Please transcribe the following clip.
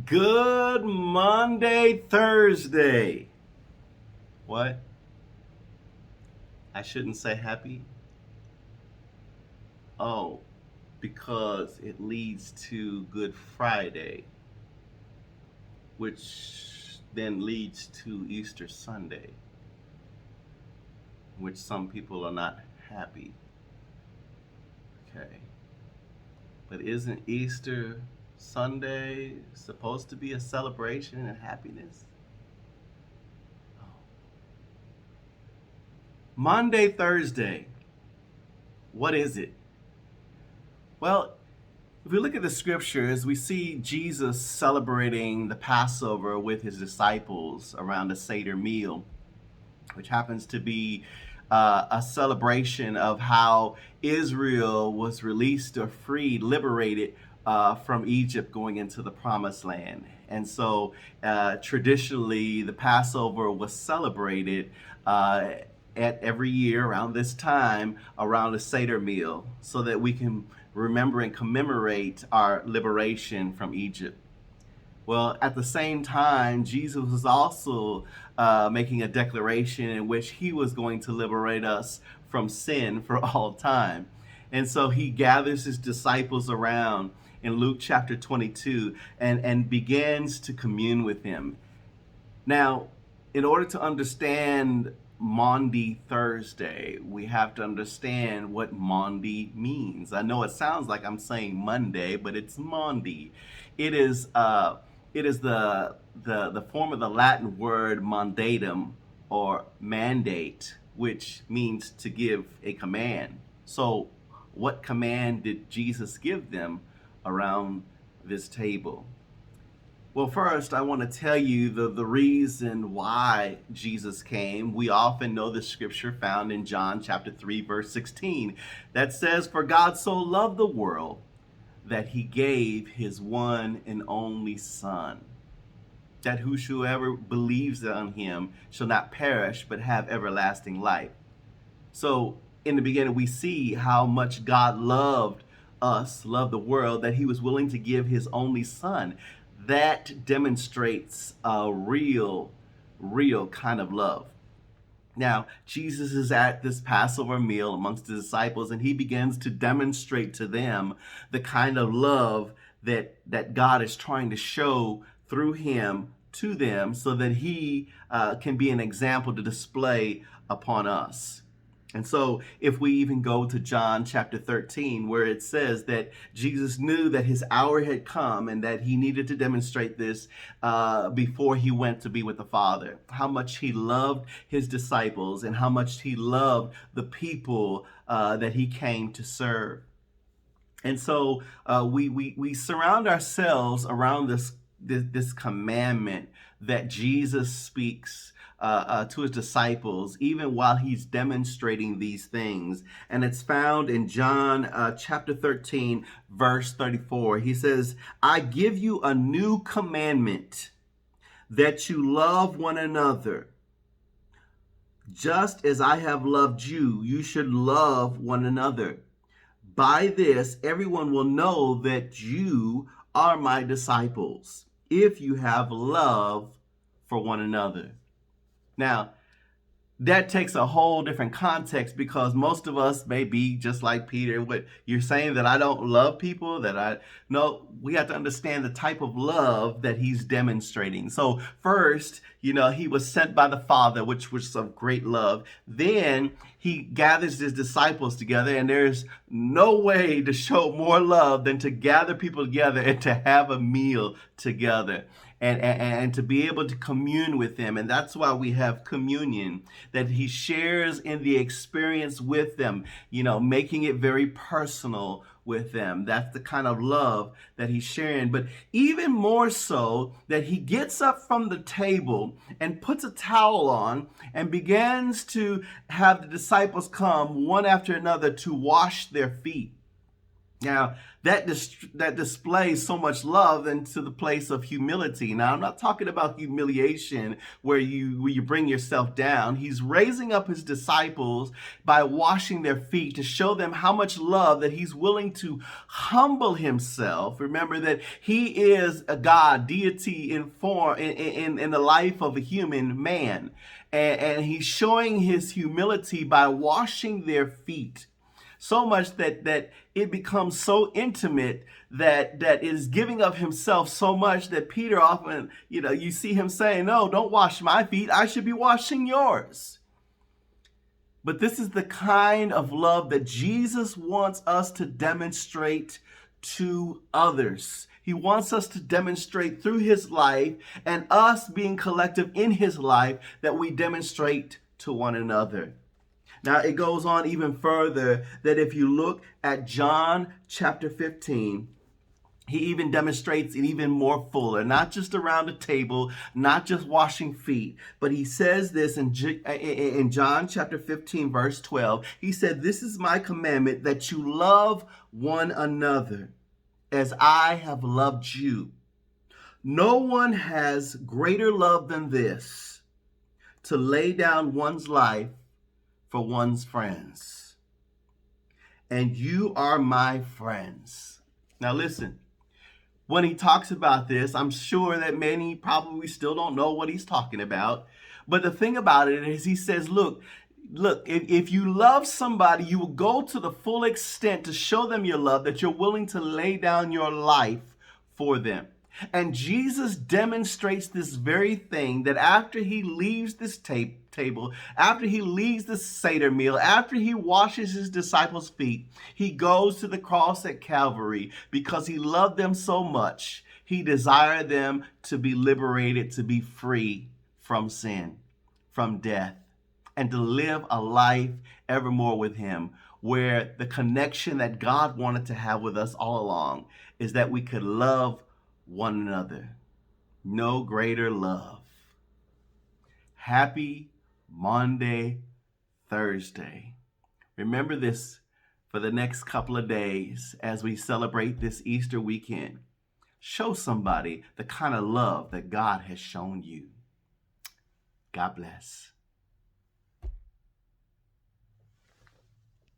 Good Maundy Thursday. What? I shouldn't say happy? Oh, because it leads to Good Friday, which then leads to Easter Sunday, which some people are not happy. Okay. But isn't Easter Sunday supposed to be a celebration and happiness? Oh. Maundy Thursday. What is it? Well, if we look at the scriptures, we see Jesus celebrating the Passover with his disciples around the Seder meal, which happens to be a celebration of how Israel was released or freed, liberated from Egypt going into the promised land. And so traditionally, the Passover was celebrated at every year around this time around the Seder meal so that we can remember and commemorate our liberation from Egypt. Well, at the same time, Jesus was also making a declaration in which he was going to liberate us from sin for all time. And so he gathers his disciples around in Luke chapter 22 and begins to commune with him. Now, in order to understand Maundy Thursday, we have to understand what Maundy means. I know it sounds like I'm saying Monday, but it's Maundy. It is the form of the Latin word mandatum or mandate, which means to give a command. So, what command did Jesus give them around this table? Well, first, I want to tell you the reason why Jesus came. We often know the scripture found in John chapter 3, verse 16, that says, "For God so loved the world that he gave his one and only Son, that whosoever believes on him shall not perish, but have everlasting life." So, in the beginning, we see how much God loved us, loved the world, that he was willing to give his only Son. That demonstrates a real kind of love. Now, Jesus is at this Passover meal amongst the disciples, and he begins to demonstrate to them the kind of love that God is trying to show through him to them so that he can be an example to display upon us. And so, if we even go to John chapter 13, where it says that Jesus knew that his hour had come and that he needed to demonstrate this before he went to be with the Father, how much he loved his disciples and how much he loved the people that he came to serve. And so we surround ourselves around this commandment that Jesus speaks to his disciples, even while he's demonstrating these things. And it's found in John chapter 13, verse 34. He says, "I give you a new commandment, that you love one another. Just as I have loved you, you should love one another. By this, everyone will know that you are my disciples, if you have love for one another." Now, that takes a whole different context because most of us may be just like Peter. What you're saying, that I don't love people, that I no, we have to understand the type of love that he's demonstrating. So first, he was sent by the Father, which was of great love. Then he gathers his disciples together, and there's no way to show more love than to gather people together and to have a meal together. And to be able to commune with them. And that's why we have communion, that he shares in the experience with them, making it very personal with them. That's the kind of love that he's sharing. But even more so, that he gets up from the table and puts a towel on and begins to have the disciples come one after another to wash their feet. Now, that displays so much love into the place of humility. Now, I'm not talking about humiliation where you bring yourself down. He's raising up his disciples by washing their feet to show them how much love that he's willing to humble himself. Remember that he is a God, deity in form in the life of a human man. And he's showing his humility by washing their feet, so much that it becomes so intimate that is giving of himself so much that Peter often, you see him saying, no, don't wash my feet, I should be washing yours. But this is the kind of love that Jesus wants us to demonstrate to others. He wants us to demonstrate through his life, and us being collective in his life, that we demonstrate to one another. Now, it goes on even further that if you look at John chapter 15, he even demonstrates it even more fuller, not just around a table, not just washing feet, but he says this in John chapter 15, verse 12. He said, "This is my commandment, that you love one another as I have loved you. No one has greater love than this, to lay down one's life for one's friends. And you are my friends." Now listen, when he talks about this, I'm sure that many probably still don't know what he's talking about. But the thing about it is, he says, look, if you love somebody, you will go to the full extent to show them your love, that you're willing to lay down your life for them. And Jesus demonstrates this very thing, that after he leaves this table, after he leaves the Seder meal, after he washes his disciples' feet, he goes to the cross at Calvary because he loved them so much. He desired them to be liberated, to be free from sin, from death, and to live a life evermore with him, where the connection that God wanted to have with us all along is that we could love one another. No greater love. Happy Maundy Thursday. Remember this for the next couple of days as we celebrate this Easter weekend. Show somebody the kind of love that God has shown you. God bless.